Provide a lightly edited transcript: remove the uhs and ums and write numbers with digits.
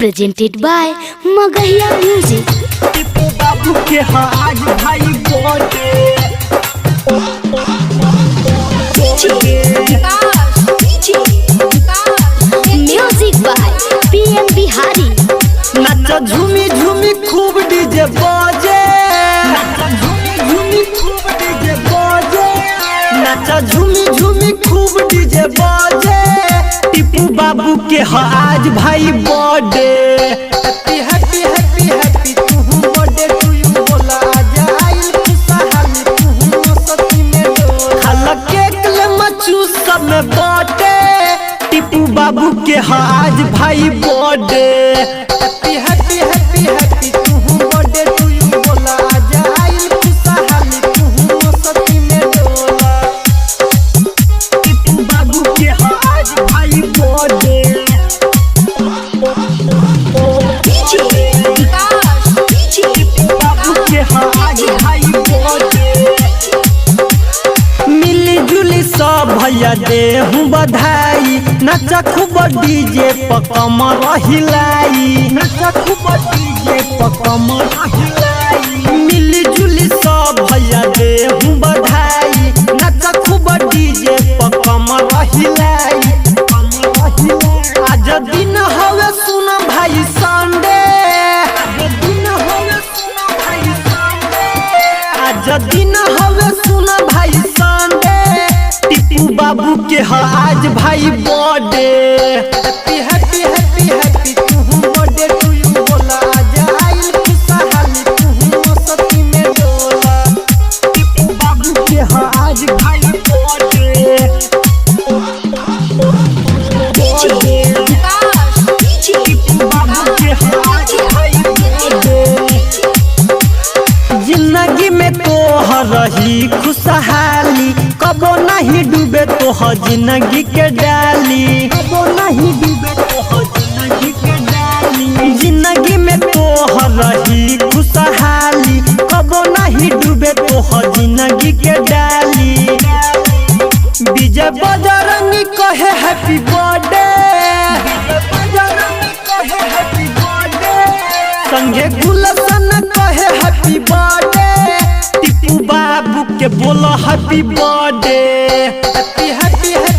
presented by Magahiya Music। Tipu बाबू के आज भाई birthday music by PM Bihari. नाचा झूमी झूमी खूब डीजे बजे, नाचा झूमी झूमी खूब डीजे बजे, नाचा झूमी झूमी खूब डीजे बजे। टिप्पू बाबू के आज भाई birthday, happy happy happy happy to birthday to you. बोला जाइल खुशहाली तू मस्ती में डोला, खाला केक ले मचू सब में बाटे। टिप्पू बाबू के आज भाई birthday, happy happy happy happy to birthday to you. बोला जाइल खुशहाली तू मस्ती में डोला। टिप्पू बाबू के आज भाई बर्थडे, मिली जुली सब भैया दे हूँ बधाई। नचा खूब डीजे पकम रहिलाई, नचा खूब डीजे पकम रहिलाई। मिली जुली सब भैया दे हूँ बधाई। नचा खूब डीजे पकम रहिलाई। आज दिन हवे सुन भाई संडे, आज दिन हवे सुन भाई संडे। टिप्पू बाबू के आज भाई birthday, happy happy happy happy to birthday to you. बोला जाइल खुशहाली तू मस्ती में डोला। टिप्पू बाबू के आज भाई बर्थडे, टिप्पू बाबू के आज भाई बर्थडे। जिंदगी में तोहर रही खुशहाली, कबो नहीं डूबे तोहर जिंदगी के डाली, कबो नहीं डूबे तोहर जिंदगी के डाली। जिंदगी में तोहर रही खुशहाली, कबो नहीं डूबे तोहर जिंदगी के डाली। विजय बजरंगी कहे हैप्पी बर्थडे, संगे गुलशन कहे हैप्पी बर्थडे। टिप्पू बाबू के बोलो हैप्पी बर्थडे, हैप्पी हैप्पी।